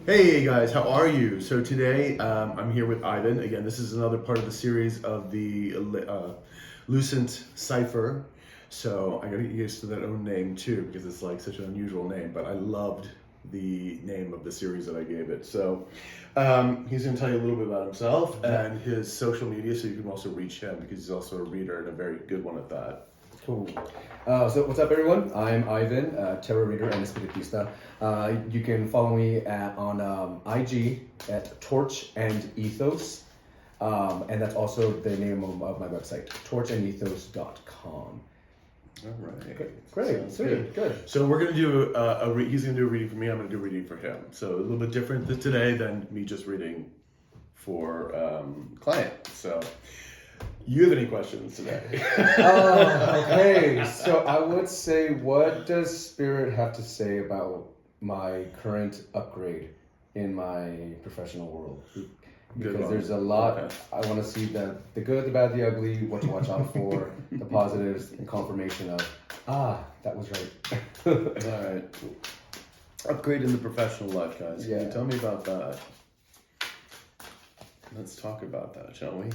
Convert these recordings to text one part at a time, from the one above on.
Hey guys, how are you? So today I'm here with Ivan. Again, this is another part of the series of the Lucent Cipher. So I gotta get used to that own name too because it's like such an unusual name, but I loved the name of the series that I gave it. So he's gonna tell you a little bit about himself and his social media so you can also reach him because he's also a reader and a very good one at that. Cool. So what's up, everyone? I'm Ivan, tarot reader and spiritista. You can follow me on IG at Torch and Ethos, and that's also the name of my website, torchandethos.com. All right. Great. Sweet. Good. So we're gonna do he's gonna do a reading for me. I'm gonna do a reading for him. So a little bit different today than me just reading for client. So you have any questions today? Okay. So I would say, what does Spirit have to say about my current upgrade in my professional world? Because there's a lot. Okay. I want to see the good, the bad, the ugly, what to watch out for, the positives, and confirmation of, that was right. All right. Upgrade in the professional life, guys. Can you tell me about that? Let's talk about that, shall we?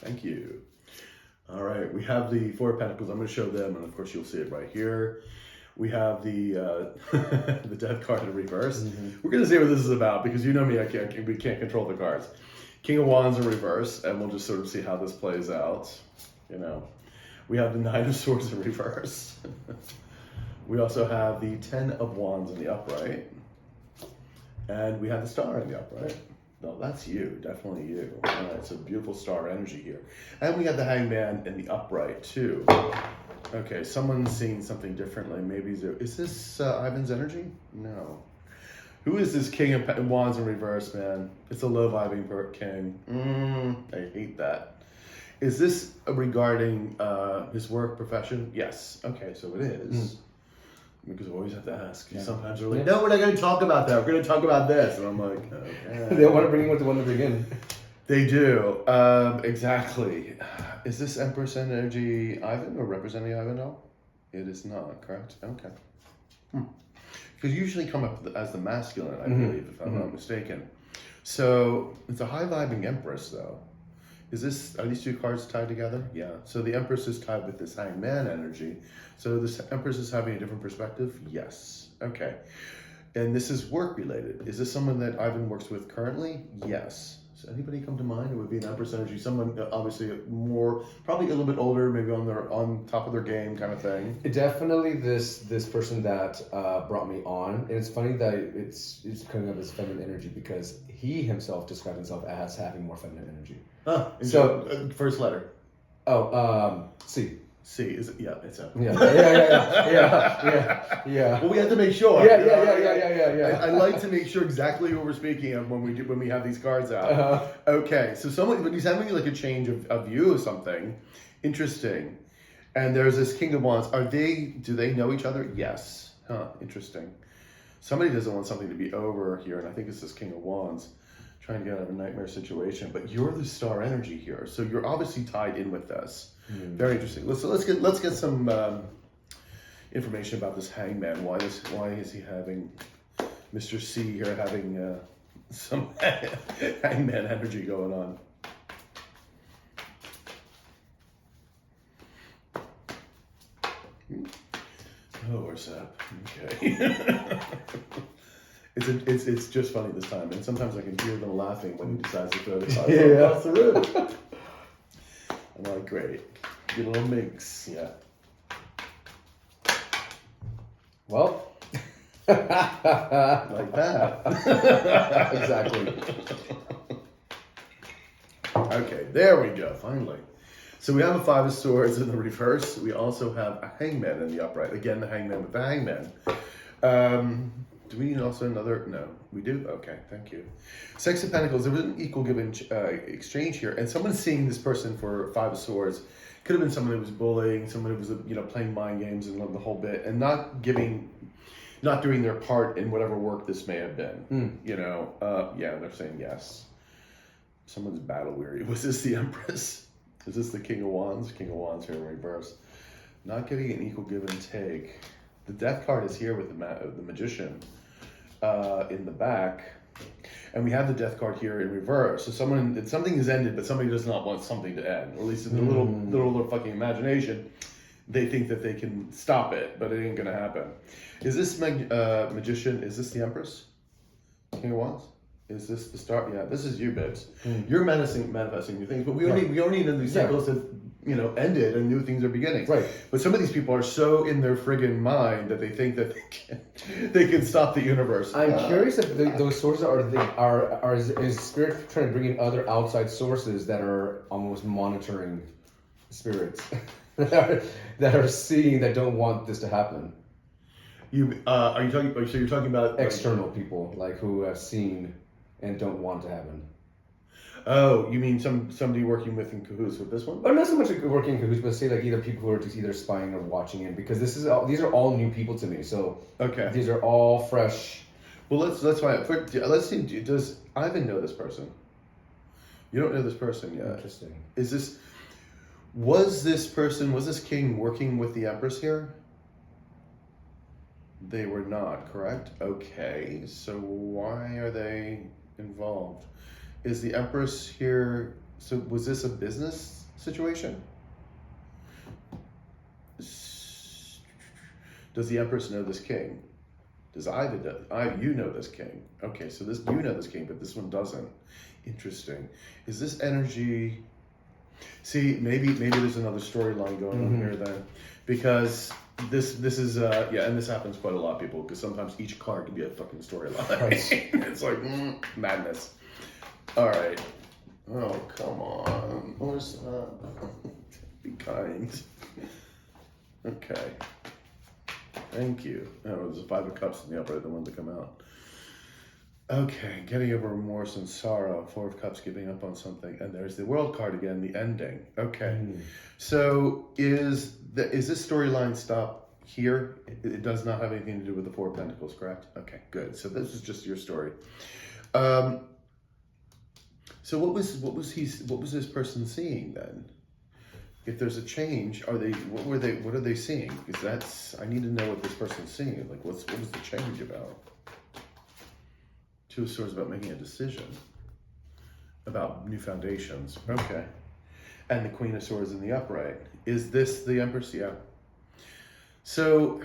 Thank you. All right, we have the Four of Pentacles. I'm going to show them, and of course you'll see it right here. We have the the Death card in reverse. Mm-hmm. We're going to see what this is about because you know me, we can't control the cards. King of Wands in reverse, and we'll just sort of see how this plays out. You know, we have the Nine of Swords in reverse. We also have the Ten of Wands in the upright, and we have the Star in the upright. No, that's you, definitely you. All right, so beautiful star energy here. And we got the Hangman in the upright too. Okay, someone's seeing something differently. Maybe, is this Ivan's energy? No. Who is this King of Wands in reverse, man? It's a low vibing king. I hate that. Is this regarding his work profession? Yes. Okay, so it is. Because I always have to ask. Yeah. Sometimes they're like, no, we're not going to talk about that. We're going to talk about this. And I'm like, okay. They want to bring in what they want to bring in. They do. Exactly. Is this Empress energy Ivan or representing Ivan? No? It is not, correct? Okay. Because you usually come up as the masculine, I believe, if I'm not mistaken. So it's a high vibing Empress, though. Are these two cards tied together? Yeah. So the Empress is tied with this Hangman energy. So this Empress is having a different perspective? Yes. Okay. And this is work related. Is this someone that Ivan works with currently? Yes. Does anybody come to mind? It would be an Empress energy. Someone obviously more, probably a little bit older, maybe on top of their game kind of thing. Definitely this person that brought me on. And it's funny that it's coming up as feminine energy because he himself described himself as having more feminine energy. So first letter. C. C, is it? Yeah, it's a. Yeah. Well, we have to make sure. Yeah. I like to make sure exactly what we're speaking of when we have these cards out. Okay, so when he's having like a change of view or something, interesting. And there's this King of Wands. Do they know each other? Yes. Interesting. Somebody doesn't want something to be over here, and I think it's this King of Wands. Trying to get out of a nightmare situation, but you're the star energy here, so you're obviously tied in with this. Very interesting. Let's get some information about this Hangman. Why is he having Mr. C here having some Hangman energy going on? Oh, where's that? Okay. It's just funny this time, and sometimes I can hear them laughing when he decides to throw the cards across the room. I'm like, great, get a little minx, yeah. Well, like that. Exactly. Okay, there we go. Finally. So we have a Five of Swords in the reverse. We also have a Hangman in the upright. Again, the Hangman with the Hangman. Do we need also another? No, we do? Okay, thank you. Six of Pentacles, there was an equal give and exchange here. And someone's seeing this person for Five of Swords. Could have been someone who was bullying, someone who was playing mind games and the whole bit, and not doing their part in whatever work this may have been. Yeah, they're saying yes. Someone's battle weary. Was this the Empress? Is this the King of Wands? King of Wands here in reverse. Not getting an equal give and take. The death card is here with the magician in the back. And we have the death card here in reverse. So something is ended, but somebody does not want something to end. Or at least in the little fucking imagination, they think that they can stop it, but it ain't gonna happen. Is this magician? Is this the Empress? King of Wands? Is this the start? Yeah, this is you, Bibs. You're manifesting new things, but we only know these cycles have ended and new things are beginning. Right. But some of these people are so in their friggin' mind that they think that they can stop the universe. I'm curious if those sources is spirit trying to bring in other outside sources that are almost monitoring spirits that are seeing that don't want this to happen. Are you talking? So you're talking about external people like who have seen and don't want it to happen. Oh, you mean somebody working with in cahoots with this one? But not so much working in cahoots, but say like either people who are just either spying or watching in, because these are all new people to me. So okay, these are all fresh. Well, let's find out. Let's see. Does Ivan know this person? You don't know this person yet. Interesting. Was this king working with the Empress here? They were not, correct? Okay, so why are they involved? Is the Empress here? So was this a business situation? Does the Empress know this king? Does you know this king? Okay, so you know this king, but this one doesn't. Interesting. Is this energy? See, maybe there's another storyline going on here then, because this is and this happens quite a lot, people, because sometimes each card can be a fucking storyline. Right. It's like madness. All right. Oh, come on. Where's be kind. Okay. Thank you. Oh, there's a 5 of Cups in the upright, the one to come out. Okay, getting over remorse and sorrow. 4 of Cups, giving up on something, and there's the World card again, the ending. Okay, so is this storyline stop here? It does not have anything to do with the 4 of Pentacles, correct? Okay, good. So this is just your story. So what was this person seeing then? If there's a change, what are they seeing? Because I need to know what this person's seeing. Like, what was the change about? 2 of Swords about making a decision about new foundations. Okay. And the Queen of Swords in the upright. Is this the Empress? Yeah. So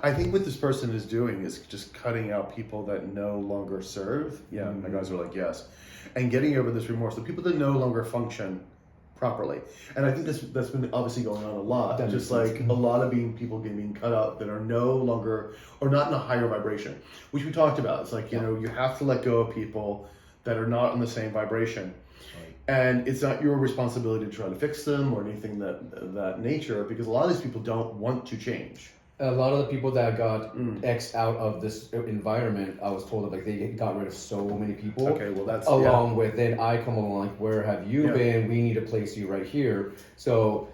I think what this person is doing is just cutting out people that no longer serve. Yeah, my guys are like, yes. And getting over this remorse. The people that no longer function properly. And I think that's been obviously going on a lot. Just like a lot of people being cut out that are no longer, or not in a higher vibration, which we talked about. It's like, you have to let go of people that are not in the same vibration. Right. And it's not your responsibility to try to fix them or anything that nature, because a lot of these people don't want to change. A lot of the people that got X'd out of this environment, I was told that like they got rid of so many people. Okay, well that's along with then I come along like, where have you been? We need to place you right here. So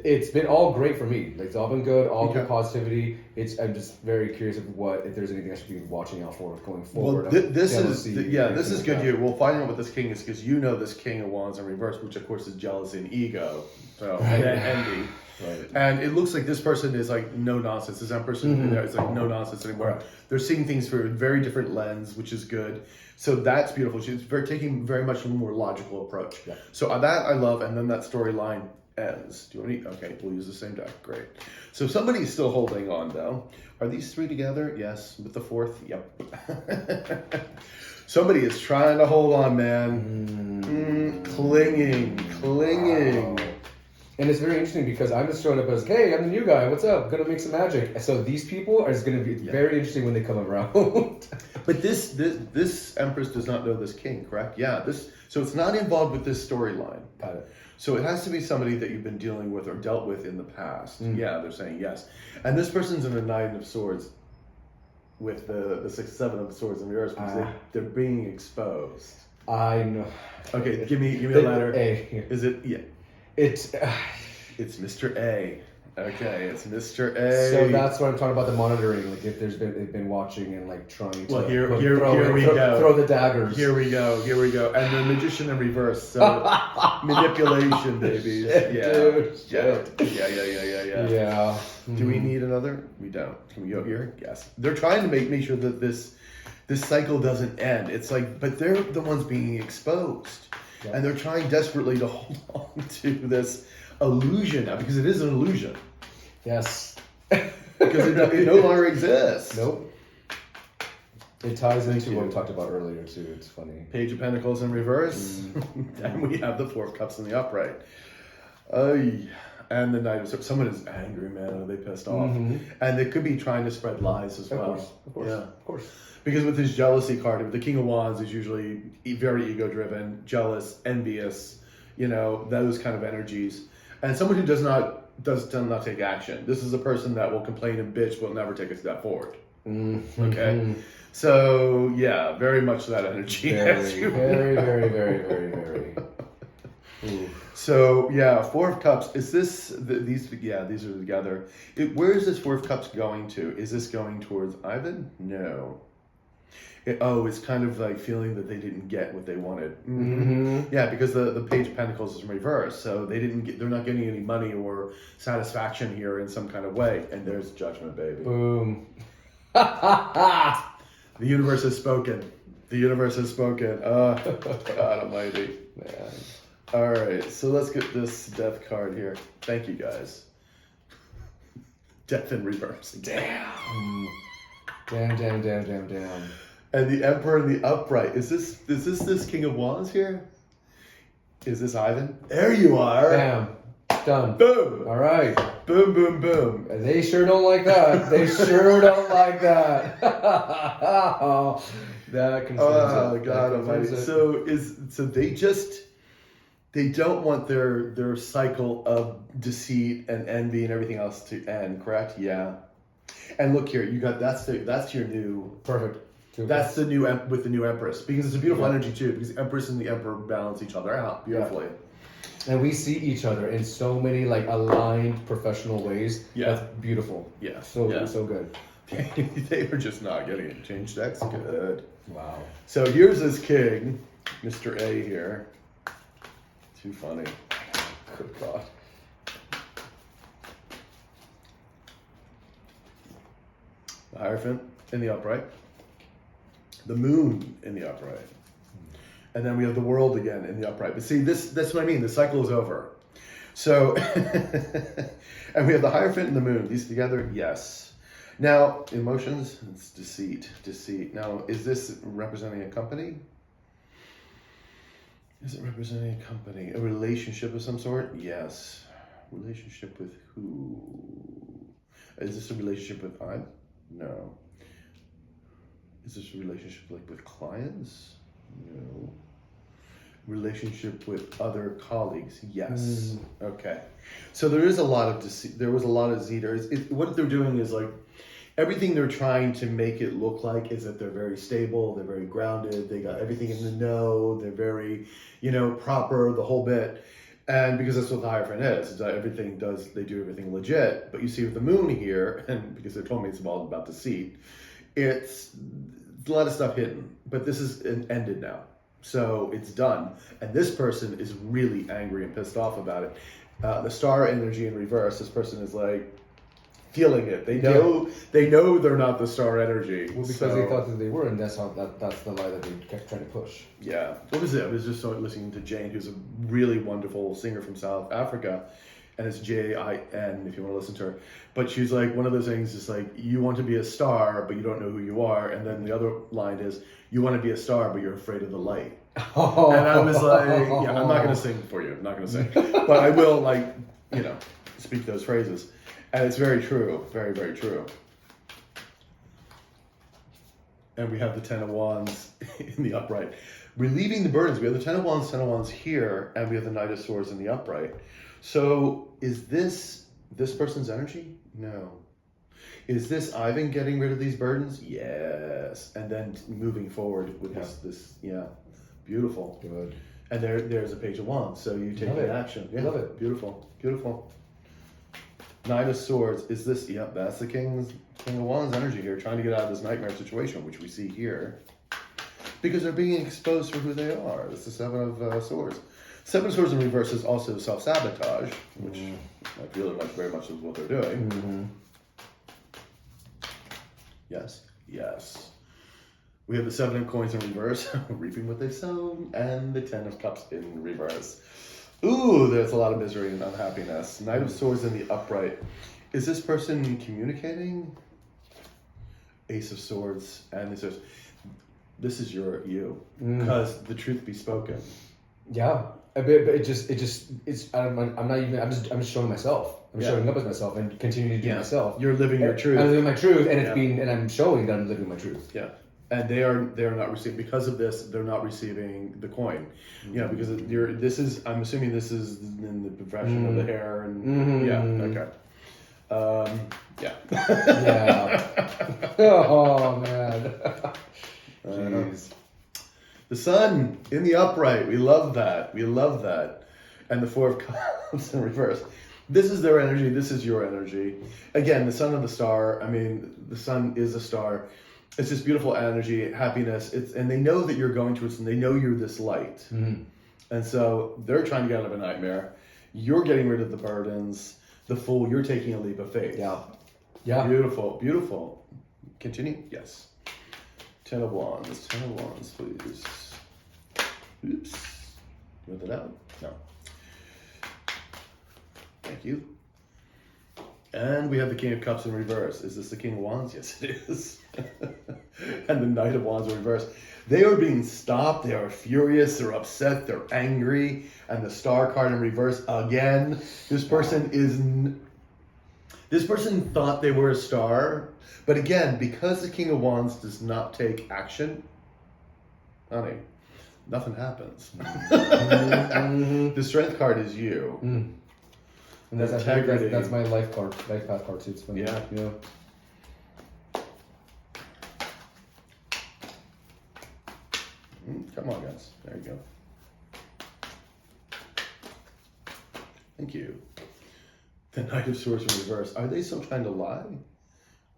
it's been all great for me. Like it's all been good, all good positivity. I'm just very curious if there's anything I should be watching out for going forward. Well, this is good. We'll find out what this king is, because you know this King of Wands in reverse, which of course is jealousy and ego, so and envy. Right. And it looks like this person is like no nonsense. This Empress is like no nonsense anymore. Right. They're seeing things through a very different lens, which is good. So that's beautiful. She's taking very much a more logical approach. Yeah. So that I love, and then that storyline ends. Do you want to? Okay, we'll use the same deck. Great. So somebody's still holding on though. Are these 3 together? Yes. With the 4th? Yep. Somebody is trying to hold on, man. Clinging. Wow. And it's very interesting because I'm just showing up as, hey, I'm the new guy. What's up? Gonna make some magic. So these people are going to be very interesting when they come around. But this Empress does not know this king, correct? Yeah. So it's not involved with this storyline. Got it. So it has to be somebody that you've been dealing with or dealt with in the past. Yeah, they're saying yes. And this person's in a 9 of Swords with the 6, 7 of Swords in reverse because they're being exposed. I know. Okay, give me a letter. A. Is it? Yeah. It's Mr. A. Okay, it's Mr. A. So that's what I'm talking about, the monitoring. Like if they've been watching and like trying to Well, here we throw, go. Throw the daggers. Here we go. And the magician in reverse. So manipulation, babies. Shit, Yeah. dude. Yeah. Yeah. Do we need another? We don't. Can we go here? Yes. They're trying to make sure that this cycle doesn't end. It's like, but they're the ones being exposed. Yeah. And they're trying desperately to hold on to this illusion now, because it is an illusion. Yes. Because it no longer exists. Nope. It ties into what we talked about earlier too. It's funny. Page of Pentacles in reverse. And we have the Four of Cups in the upright. And the Knight of Someone is angry, man. Are they pissed off? And they could be trying to spread lies as well. Of course. Yeah. Of course. Because with his jealousy card, the King of Wands is usually very ego-driven, jealous, envious, those kind of energies. And someone who does not take action. This is a person that will complain and bitch, but will never take a step forward. Okay? So, yeah, very much that energy. Very. Ooh. So, yeah, Four of Cups. Is this, these are together. Where is this Four of Cups going to? Is this going towards Ivan? No. It's kind of like feeling that they didn't get what they wanted. Yeah, because the Page of Pentacles is in reverse, so they're not getting any money or satisfaction here in some kind of way. And there's Judgment, baby. Boom. The universe has spoken. The universe has spoken. Oh, God almighty. Man. All right, so let's get this Death card here. Thank you, guys. Death in reverse. Damn. Damn. And the Emperor in the upright. Is this King of Wands here? Is this Ivan? There you are. Bam. Done. Boom. All right. Boom. They sure don't like that. That confirms Oh, it. God That almighty. confirms it. So they don't want their cycle of deceit and envy and everything else to end, correct? Yeah. And look here, you got that's your new Perfect. That's the new with the new Empress, because it's a beautiful energy too, because the Empress and the Emperor balance each other out beautifully. And we see each other in so many like aligned professional ways. Yeah. That's beautiful. Yeah. So good. They were just not getting it. Change decks. Good. Wow. So here's his king, Mr. A here. Too funny. Good God. The Hierophant in the upright. The Moon in the upright. And then we have the World again in the upright. But see, that's what I mean. The cycle is over. So, and we have the Hierophant and the Moon. These together, yes. Now, emotions, it's deceit. Now, is this representing a company? Is it representing a company? A relationship of some sort? Yes. Relationship with who? Is this a relationship with I? No. Is this a relationship like with clients? No. Relationship with other colleagues? Yes. Okay. So there is a lot of deceit. There was a lot of zeter. What they're doing is like everything they're trying to make it look like is that they're very stable, they're very grounded, they got everything in the know, they're very, proper, the whole bit. And because that's what the Hierophant is that they do everything legit. But you see with the Moon here, and because they told me it's all about deceit, it's a lot of stuff hidden. But this is ended now. So it's done. And this person is really angry and pissed off about it. The Star energy in reverse, this person is like feeling it. They know they're not the Star energy. Well, because they thought that they were, and that's the lie that they kept trying to push. Yeah. What was it? I was just listening to Jane, who's a really wonderful singer from South Africa. And it's Jin, if you want to listen to her. But she's like, one of those things is like, you want to be a star, but you don't know who you are. And then the other line is, you want to be a star, but you're afraid of the light. And I was like, yeah, I'm not going to sing for you. I'm not going to sing. But I will, speak those phrases. And it's very true. Very, very true. And we have the Ten of Wands in the upright. Relieving the burdens. We have the Ten of Wands here, and we have the Knight of Swords in the upright. So is this person's energy? No. Is this Ivan getting rid of these burdens? Yes. And then moving forward with this, beautiful. Good. And there's a Page of Wands. So you take that action. Yeah. Love it. Beautiful. Nine of Swords. Is this? Yep, that's the King of Wands energy here, trying to get out of this nightmare situation, which we see here, because they're being exposed for who they are. It's the Seven of Swords. Seven of Swords in reverse is also self-sabotage, which I feel very much is what they're doing. Mm-hmm. Yes, yes. We have the Seven of Coins in reverse, reaping what they've sown, and the Ten of Cups in reverse. Ooh, there's a lot of misery and unhappiness. Knight of Swords in the upright. Is this person communicating? Ace of Swords and this is you, because the truth be spoken. Yeah, but it's I'm just showing myself. I'm showing up as myself and continuing to do myself. You're living your truth. I'm living my truth, and and I'm showing that I'm living my truth. Yeah. And they are not receiving, because of this, they're not receiving the coin. Yeah, because I'm assuming this is in the profession of the hair and yeah. Oh man. Jeez. The Sun in the upright. We love that. And the Four of Cups in reverse. This is their energy. This is your energy. Again, the Sun of the star. I mean, the Sun is a star. It's this beautiful energy, happiness. And they know that you're going through it, and they know you're this light. Mm-hmm. And so they're trying to get out of a nightmare. You're getting rid of the burdens. The Fool, you're taking a leap of faith. Yeah. Beautiful, beautiful. Continue? Yes. Ten of Wands, please. Oops. You want that out? No. Thank you. And we have the King of Cups in reverse. Is this the King of Wands? Yes, it is. And the Knight of Wands in reverse. They are being stopped. They are furious. They're upset. They're angry. And the Star card in reverse again. This person thought they were a star. But again, because the King of Wands does not take action, honey, nothing happens. Mm-hmm. The Strength card is you. Mm. And that's my life path card too. It's funny. Yeah. Come on, guys. There you go. Thank you. The Knight of Swords in reverse. Are they still trying to lie?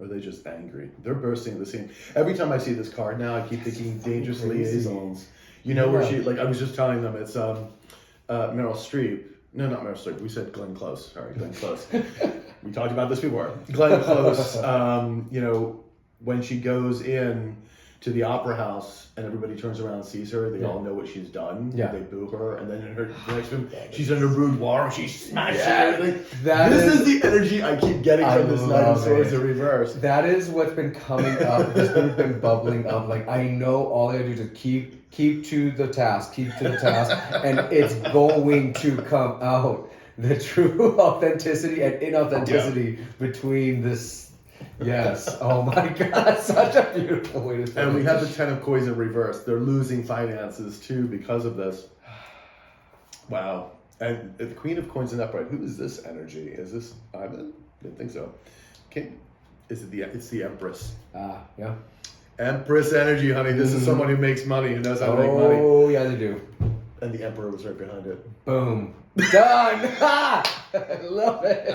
Or are they just angry? They're bursting at the seam. Every time I see this card now, I keep thinking dangerous liaisons. You know, where she, I was just telling them, it's Meryl Streep. No, not Meryl Streep. We said Glenn Close. Sorry, Glenn Close. We talked about this before. Glenn Close, when she goes in to the opera house and everybody turns around and sees her, they all know what she's done. Yeah. They boo her. And then in her next room, she's in her boudoir, she's smashing everything. This is the energy I keep getting from this Knight of Swords in reverse. That is what's been coming up. This has been bubbling up. Like, I know all I gotta do is keep to the task, and it's going to come out. The true authenticity and inauthenticity between this. Yes. Oh my God. Such a beautiful way to say it. And we have the Ten of Coins in reverse. They're losing finances too because of this. Wow. And the Queen of Coins in upright. Who is this energy? Is this Ivan? Didn't think so. Okay. It's the Empress. Yeah. Empress energy, honey. This is someone who makes money, who knows how to make money. Oh, yeah, they do. And the Emperor was right behind it. Boom. Done. I love it.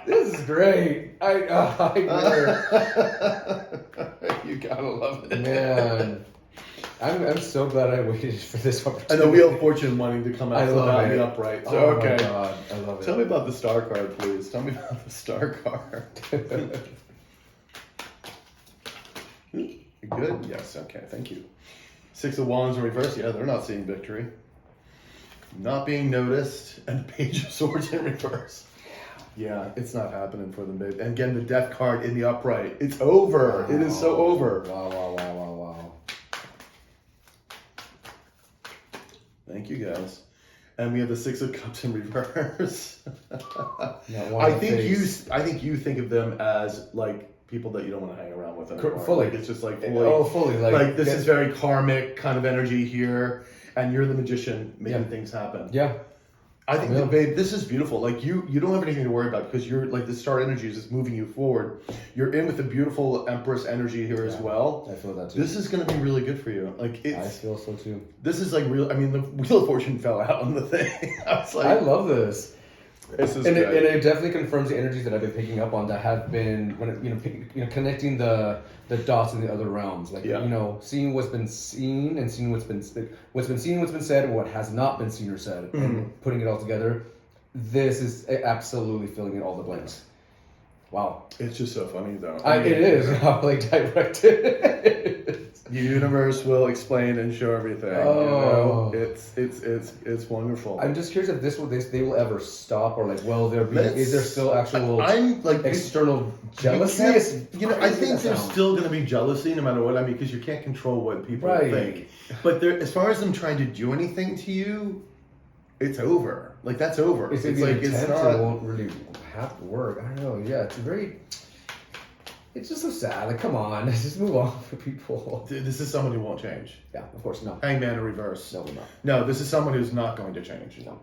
This is great. I You gotta love it. Man. I'm so glad I waited for this opportunity. And the Wheel of Fortune wanting to come out without the upright. So, okay. My God. I love it. Tell me about the Star card, please. Tell me about the Star card. Good? Yes, okay, thank you. Six of Wands in reverse. Yeah, they're not seeing victory. Not being noticed. And the Page of Swords in reverse. Yeah, it's not happening for them, babe. And again, the Death card in the upright. It's over. Wow. It is so over. Wow. Thank you, guys. And we have the Six of Cups in reverse. I think you think of them as like people that you don't want to hang around with anymore. Fully. Like, it's just like fully. Like this is very karmic kind of energy here, and you're the magician making things happen. Yeah. I think, babe, this is beautiful. Like you don't have anything to worry about because you're like the star energy is just moving you forward. You're in with the beautiful Empress energy here as well. I feel that too. This is going to be really good for you. Like I feel so too. This is like real. I mean, the Wheel of Fortune fell out on the thing. I was like, I love this. This is and good. it definitely confirms the energies that I've been picking up on that have been connecting the dots in the other realms, like seeing what's been seen and seeing what's been seen, what's been said, and what has not been seen or said, and putting it all together. This is absolutely filling in all the blanks. Wow, It's just so funny though. it is how like directed. The universe will explain and show everything. Oh. It's wonderful. I'm just curious if they will ever stop, or like, will there be? Is there still actual I'm like external jealousy? I think there's still going to be jealousy no matter what. I mean, because you can't control what people think. But as far as them trying to do anything to you, it's over. Like that's over. It's like it's not. It won't really have to work. I don't know. Yeah, it's just so sad. Like, come on, let's just move on for people. Dude, this is someone who won't change. Yeah, of course not. Hangman in reverse. No, we're not. No, this is someone who's not going to change. No.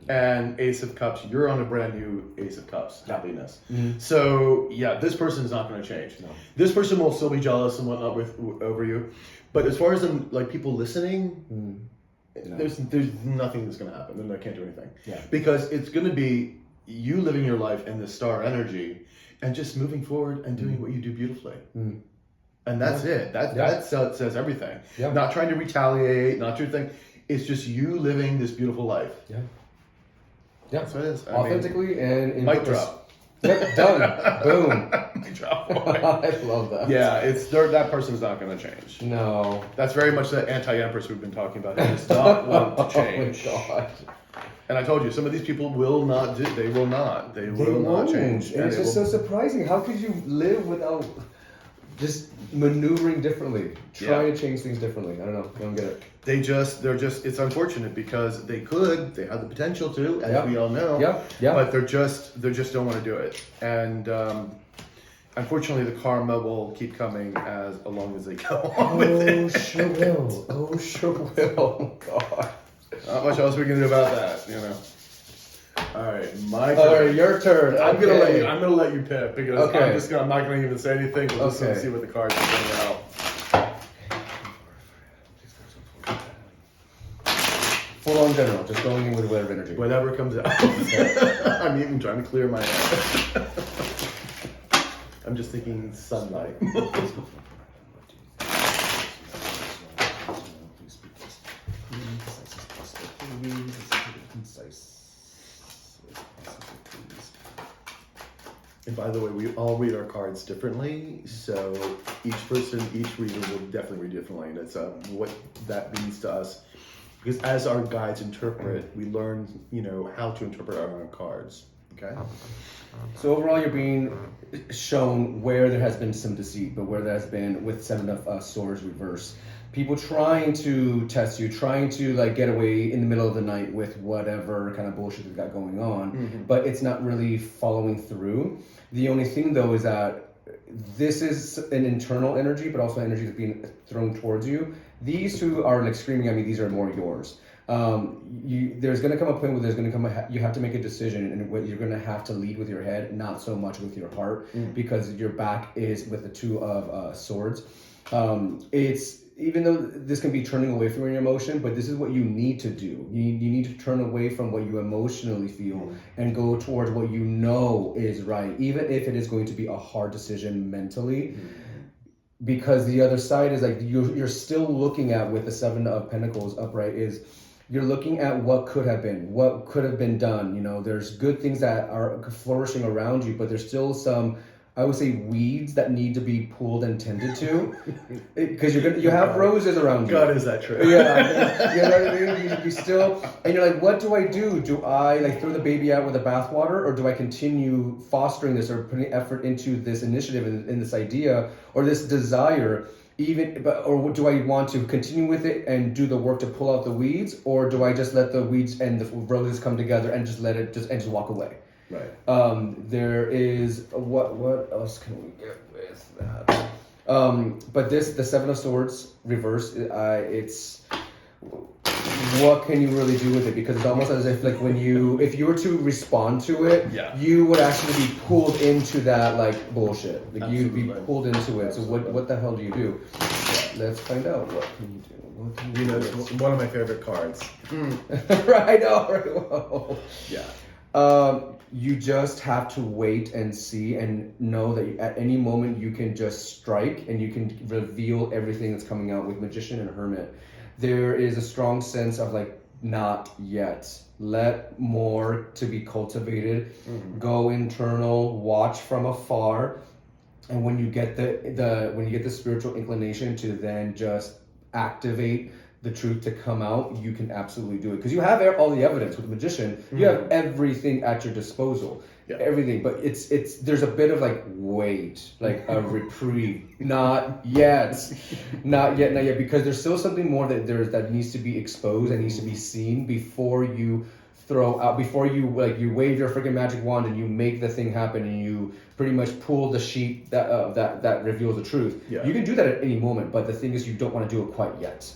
And Ace of Cups, you're on a brand new Ace of Cups, happiness. Mm-hmm. So yeah, this person is not going to change. No. This person will still be jealous and whatnot over you, but as far as them like people listening, there's nothing that's going to happen. They can't do anything. Yeah. Because it's going to be you living your life in the star energy and just moving forward and doing what you do beautifully. And that's it. That says everything. Yeah. Not trying to retaliate, not trying to think. It's just you living this beautiful life. Yeah. That's what it is. Authentically and in mic purpose. drop. Yep, done. Boom. Mic drop. I love that. Yeah, that person's not going to change. No. That's very much the anti-empress we've been talking about. He does not want to change. Oh my God. And I told you, some of these people will not do. They will not. They will not change. And it's just so surprising. How could you live without just maneuvering differently, trying to change things differently? I don't know. I don't get it. They're just. It's unfortunate because they have the potential to, as we all know. Yeah. But they just don't want to do it. And unfortunately, the karma will keep coming as long as they go on with it. Sure will. Oh, sure will. Oh, God. Not much else we can do about that, All right, my turn. All right, your turn. I'm gonna let you pick because I'm not gonna even say anything. We'll just see what the cards are bringing out. Full on general, just going in with whatever energy. Whatever comes out. I'm even trying to clear my head. I'm just thinking sunlight. And by the way, we all read our cards differently, so each reader will definitely read differently. And it's what that means to us. Because as our guides interpret, we learn, how to interpret our own cards. Okay? So overall, you're being shown where there has been some deceit, but where there has been, with Seven of Swords reverse, people trying to test you, trying to get away in the middle of the night with whatever kind of bullshit they've got going on, but it's not really following through. The only thing though is that this is an internal energy, but also energy that's being thrown towards you. These two are screaming at me, these are more yours. There's going to come a point where you have to make a decision, and what you're going to have to lead with your head, not so much with your heart, because your back is with the Two of Swords. It's, even though this can be turning away from your emotion, but this is what you need to do. You need to turn away from what you emotionally feel and go towards what you know is right, even if it is going to be a hard decision mentally. Because the other side is you're still looking at, with the Seven of Pentacles upright, is you're looking at what could have been done. There's good things that are flourishing around you, but there's still some, I would say, weeds that need to be pulled and tended to, because you have roses around you. God, is that true? Yeah, you know what I mean. You still, and you're like, what do I do? Do I throw the baby out with the bathwater, or do I continue fostering this or putting effort into this initiative and this idea or this desire? Or do I want to continue with it and do the work to pull out the weeds, or do I just let the weeds and the roses come together and just let it just walk away? Right. There is what else can we get with that? But the Seven of Swords reverse. It's, what can you really do with it? Because it's almost as if if you were to respond to it, you would actually be pulled into that bullshit. You'd be pulled into it. So what the hell do you do? Let's find out. What can you do? It's one of my favorite cards. Right. All right. Whoa. Yeah. You just have to wait and see and know that at any moment you can just strike and you can reveal everything that's coming out with Magician and Hermit. There is a strong sense of like, not yet. Let more to be cultivated. Go internal, watch from afar. And when you get the spiritual inclination to then just activate the truth to come out, you can absolutely do it because you have all the evidence with the Magician. You have everything at your disposal, everything. But it's there's a bit of like wait, like a reprieve. Not yet, not yet, because there's still something more that needs to be exposed and needs to be seen before you throw out, before you wave your freaking magic wand and you make the thing happen and you pretty much pull the sheet that reveals the truth. You can do that at any moment, but the thing is you don't want to do it quite yet.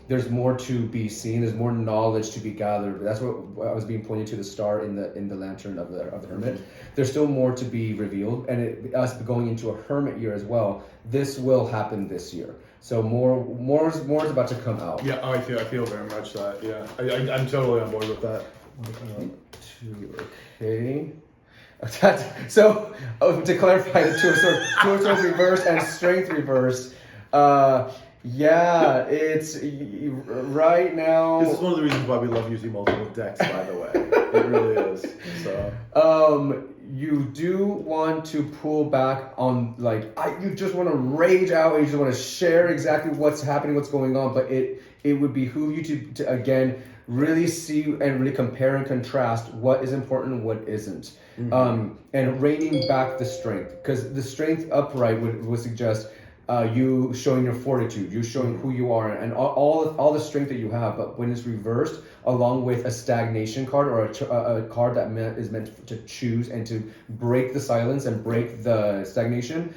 There's more to be seen. There's more knowledge to be gathered. That's what I was being pointed to, the star in the lantern of the hermit. There's still more to be revealed, and us going into a hermit year as well. This will happen this year. So more is about to come out. Yeah, I feel very much that. Yeah, I'm totally on board with that. Okay. So to clarify, the two of swords reversed and strength reversed. Yeah, it's right now. This is one of the reasons why we love using multiple decks, by the way. It really is. So. You do want to pull back on, you just want to rage out and you just want to share exactly what's happening, what's going on, but it would behoove you to again really see and really compare and contrast what is important and what isn't. And reining back the strength, because the strength upright would suggest you showing your fortitude, you showing who you are, and all the strength that you have. But when it's reversed, along with a stagnation card or a card that is meant to choose and to break the silence and break the stagnation,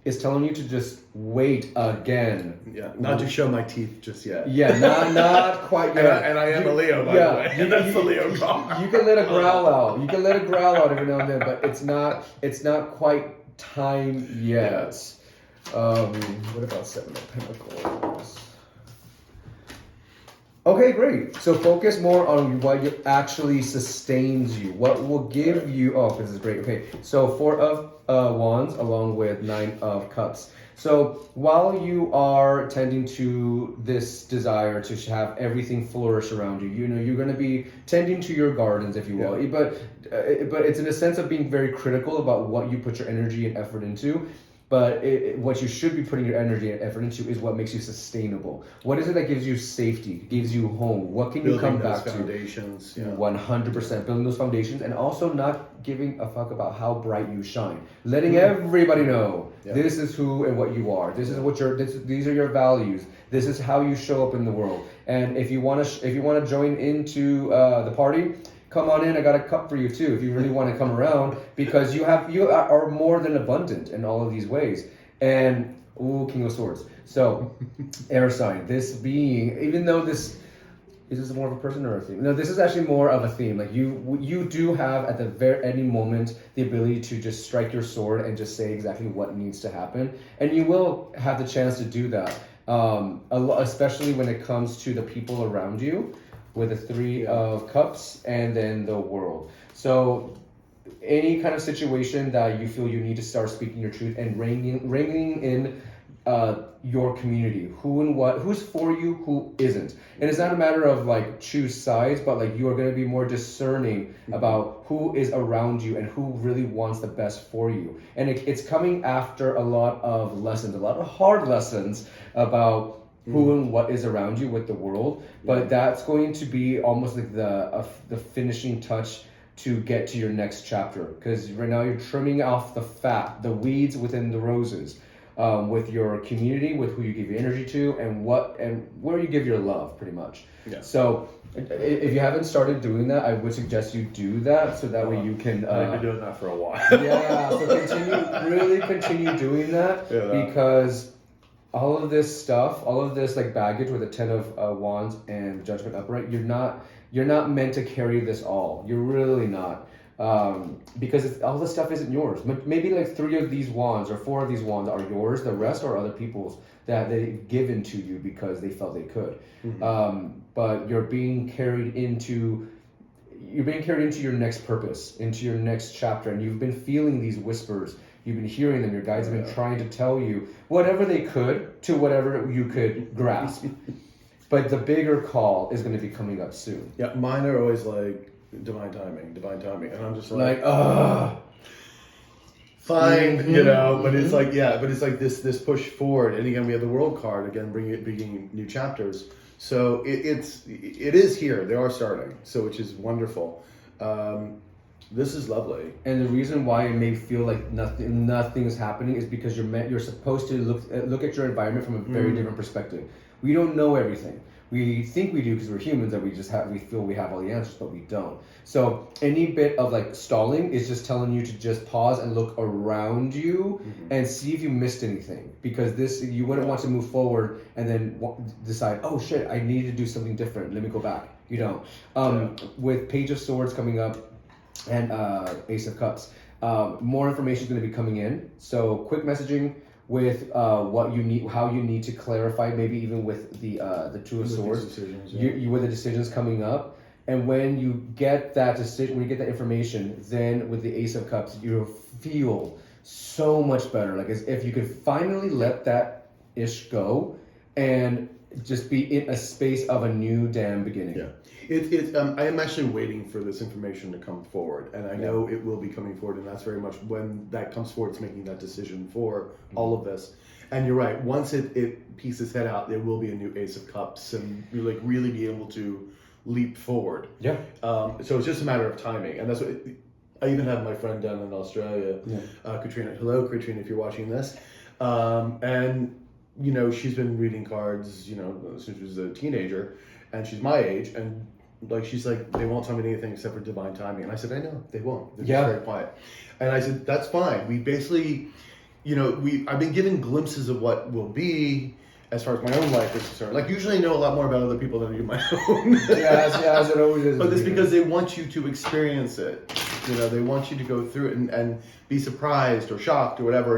is telling you to just wait again. Yeah, not to show my teeth just yet. Yeah, not quite yet. And I am a Leo, by the way. That's the Leo card. You can let a growl out. You can let a growl out every now and then, but it's not quite time yet. What about Seven of Pentacles? Okay, great. So focus more on what actually sustains you. What will give you... Oh, this is great. Okay, so Four of Wands along with Nine of Cups. So while you are tending to this desire to have everything flourish around you, you're going to be tending to your gardens, if you will. But it's in a sense of being very critical about what you put your energy and effort into. But what you should be putting your energy and effort into is what makes you sustainable. What is it that gives you safety, gives you home? What can you come back to? Foundations, 100%. Building those foundations, and also not giving a fuck about how bright you shine. Letting everybody know this is who and what you are. This is what these are your values. This is how you show up in the world. And if you want to join into the party, come on in. I got a cup for you too, if you really want to come around, because you are more than abundant in all of these ways. And King of Swords. So, air sign. This being, even though is this more of a person or a theme? No, this is actually more of a theme. Like you do have at any moment the ability to just strike your sword and just say exactly what needs to happen, and you will have the chance to do that. Especially when it comes to the people around you, with the Three of Cups and then the World. So any kind of situation that you feel you need to start speaking your truth and ringing in your community, who's for you, who isn't. And it's not a matter of choose sides, but you are going to be more discerning about who is around you and who really wants the best for you. And it's coming after a lot of lessons, a lot of hard lessons about who and what is around you with the world, but that's going to be almost like the finishing touch to get to your next chapter, because right now you're trimming off the weeds within the roses, with your community, with who you give your energy to, and where you give your love, pretty much. So if you haven't started doing that, I would suggest you do that, so that way you can I've been doing that for a while. So continue doing that, because all of this stuff, all of this baggage with the Ten of Wands and Judgment upright, you're not meant to carry this all. You're really not, because all this stuff isn't yours. Maybe 3 of these wands or 4 of these wands are yours. The rest are other people's that they've given to you because they felt they could. But you're being carried into you're being carried into your next purpose, into your next chapter, and you've been feeling these whispers. You've been hearing them. Your guides have been trying to tell you whatever they could to whatever you could grasp. But the bigger call is going to be coming up soon. Yeah, mine are always like divine timing, and I'm just Like, fine, but it's like, but it's like this push forward, and again we have the world card again, bringing new chapters. So it is here. They are starting, so which is wonderful. This is lovely. And the reason why it may feel like nothing is happening is because you're supposed to look at your environment from a very different perspective. We don't know everything. We think we do because we're humans, and we feel we have all the answers, but we don't. So any bit of like stalling is just telling you to just pause and look around you and see if you missed anything, because you wouldn't want to move forward and then decide, oh shit, I need to do something different. Let me go back. You don't. With Page of Swords coming up and Ace of Cups, more information is going to be coming in. So quick messaging with what you need, how you need to clarify, maybe even with the Two of Swords, with the decisions coming up. And when you get that decision, when you get that information, then with the Ace of Cups, you feel so much better. Like as if you could finally let that ish go and just be in a space of a new damn beginning. Yeah. I am actually waiting for this information to come forward, and I know it will be coming forward, and that's very much when that comes forward, it's making that decision for all of this. And you're right, once it peeks its head out, there will be a new Ace of Cups, and you like really be able to leap forward. Yeah. So it's just a matter of timing, and that's what I even have my friend down in Australia, Katrina. Hello, Katrina, if you're watching this, and she's been reading cards, since she was a teenager, and she's my age, and like she's like, they won't tell me anything except for divine timing, and I said, I know they won't. They're just very quiet, and I said that's fine. We basically, I've been given glimpses of what will be as far as my own life is concerned. Like usually I know a lot more about other people than I do my own. as it always is. But it's because they want you to experience it. They want you to go through it and be surprised or shocked or whatever,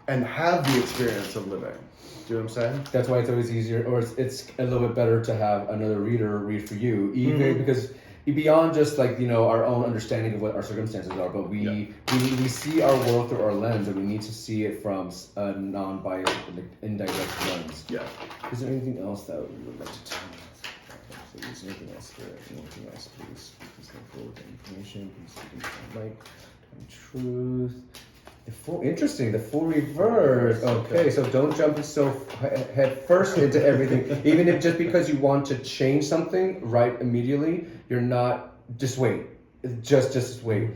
and have the experience of living. Do you know what I'm saying? That's why it's always easier, or it's a little bit better to have another reader read for you, even because beyond just like our own understanding of what our circumstances are, but we see our world through our lens, and we need to see it from a non-biased, indirect lens. Yeah. Is there anything else that we would like to tell you? Please, anything else here? Anything else, please? Please come forward with information. Please speak light and truth. The full reverse. Okay, so don't jump so head first into everything. Even if just because you want to change something right immediately, you're not. Just wait. Just wait.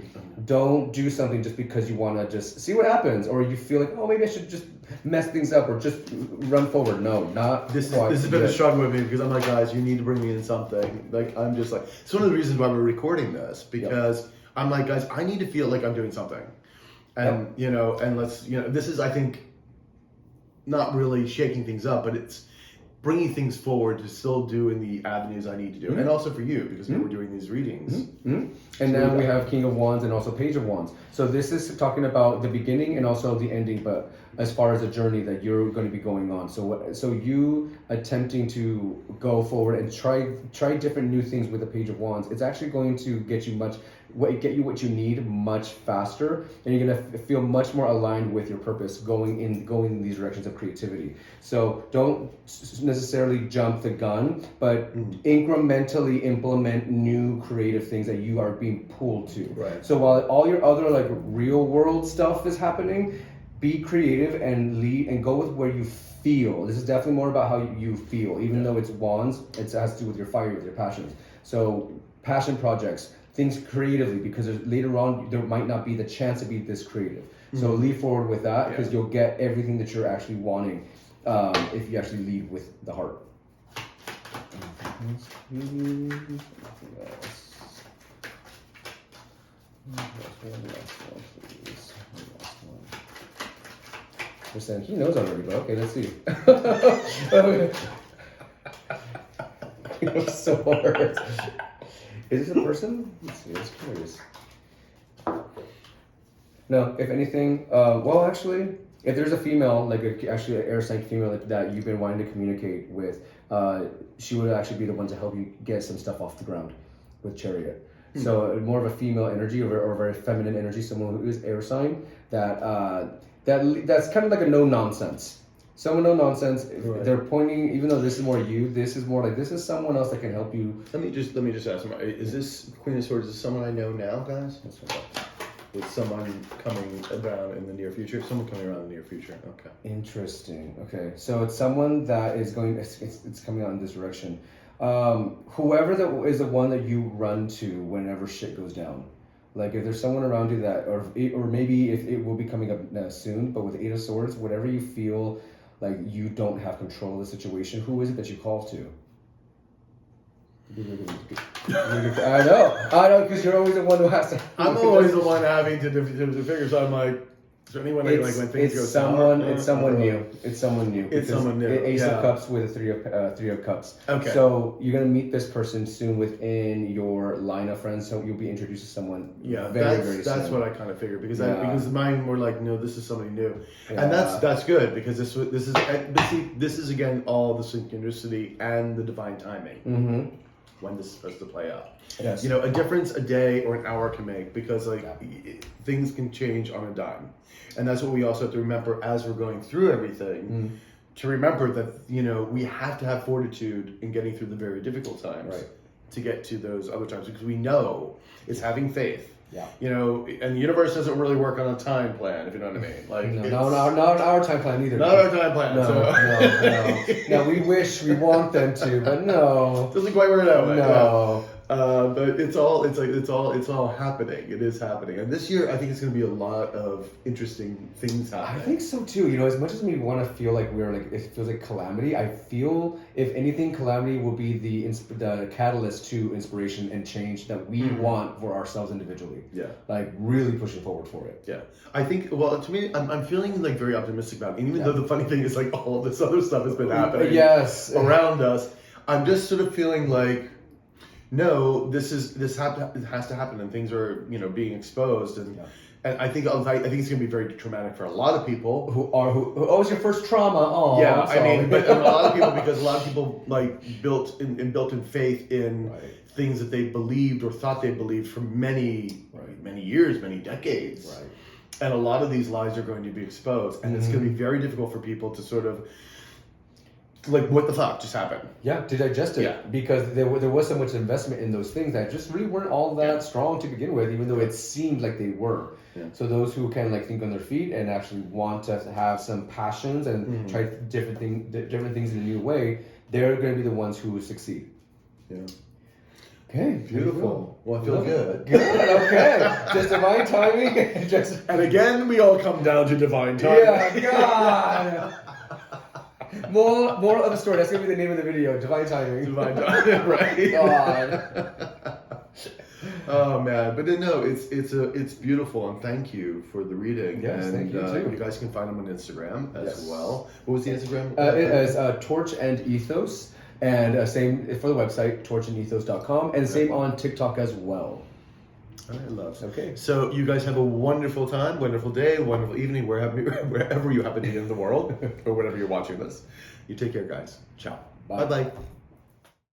Don't do something just because you want to just see what happens, or you feel like, oh, maybe I should just mess things up or just run forward. No, not this has been a struggle with me, because I'm like, guys, you need to bring me in something. Like I'm just like, it's one of the reasons why we're recording this, because I'm like, guys, I need to feel like I'm doing something. And and let's this is, I think, not really shaking things up, but it's bringing things forward to still do in the avenues I need to do, and also for you, because we're doing these readings. And now we have King of Wands and also Page of Wands. So this is talking about the beginning and also the ending, but as far as the journey that you're going to be going on. So you attempting to go forward and try different new things with the Page of Wands, it's actually going to get you what you need much faster, and you're going to feel much more aligned with your purpose going in these directions of creativity. So don't necessarily jump the gun, but incrementally implement new creative things that you are being pulled to. Right. So while all your other like real world stuff is happening, be creative and lead and go with where you feel. This is definitely more about how you feel, even though it's wands, it has to do with your fire, with your passions. So passion projects, things creatively, because later on there might not be the chance to be this creative. So lead forward with that, because you'll get everything that you're actually wanting if you actually lead with the heart. They're saying he knows already, but okay, let's see. I'm so hurt. Is this a person? Let's see, it's curious. No, if anything, well, actually, if there's a female, like actually an air sign female that you've been wanting to communicate with, she would actually be the one to help you get some stuff off the ground. with Chariot. So more of a female energy or a very feminine energy, someone who is air sign, that's kind of like a no nonsense. Someone no nonsense. Right. They're pointing, even though this is more you, this is more like this is someone else that can help you. Let me just ask. Is this Queen of Swords? Is this someone I know now, guys? That's right. With someone coming around in the near future? Someone coming around in the near future. Okay. Interesting. Okay, so it's someone that is going. It's coming out in this direction. Whoever is the one that you run to whenever shit goes down. Like if there's someone around you that, or maybe if it will be coming up soon. But with Eight of Swords, whatever you feel like you don't have control of the situation, who is it that you call to? I know, because you're always the one who has to. I'm always the one having to figure. So I'm like, is there anyone like when things go sour? It's someone new. It's someone new. It's someone new. Ace yeah. of Cups with a three of Cups. Okay. So you're gonna meet this person soon within your line of friends. So you'll be introduced to someone. Yeah, very that's soon. what I kind of figured because Yeah. because mine were like, no, this is somebody new, Yeah. and that's good because this is but see, this is again all the synchronicity and the divine timing. Mm-hmm. When this is supposed to play out. Yes. You know, a difference a day or an hour can make because things can change on a dime. And that's what we also have to remember as we're going through everything, to remember that, you know, we have to have fortitude in getting through the very difficult times to get to those other times because we know it's having faith. Yeah. You know, and the universe doesn't really work on a time plan, if you know what I mean. Like not our time plan either. Not our time plan. No. No, we wish we want them to, but no. Doesn't quite work that way. No. But it's all happening. It is happening, and this year I think it's going to be a lot of interesting things happening. I think so too. You know, as much as we want to feel like it feels like calamity. I feel if anything, calamity will be the catalyst to inspiration and change that we want for ourselves individually. Yeah, like really pushing forward for it. Yeah, I think. Well, to me, I'm feeling like very optimistic about it. And even though the funny thing is like all this other stuff has been happening around us, I'm just sort of feeling like. No, this has to happen, and things are being exposed, and I think it's going to be very traumatic for a lot of people who it's your first trauma. Oh, yeah, I mean, but a lot of people because a lot of people like built in faith in things that they believed or thought they believed for many years, many decades, and a lot of these lies are going to be exposed, and it's going to be very difficult for people to sort of. Like, what the fuck just happened? Yeah, to digest it. Because there was so much investment in those things that just really weren't all that strong to begin with, even though it seemed like they were. Yeah. So those who can like think on their feet and actually want to have some passions and try different things in a new way, they're going to be the ones who succeed. Yeah. Okay, beautiful. Well, I feel good. Good, okay. Just divine timing. And again, we all come down to divine timing. Yeah, God. More of the story. That's gonna be the name of the video. Divine timing. Divine timing, right? God. Oh man, but no, it's beautiful, and thank you for the reading. Yes, and, thank you too. You guys can find them on Instagram as well. What was the Instagram? It is Torch and Ethos, and same for the website torchandethos.com, and same on TikTok as well. All right, loves. Okay. So you guys have a wonderful time, wonderful day, wonderful evening, wherever you happen to be in the world, or whenever you're watching this. You take care, guys. Ciao. Bye. Bye-bye.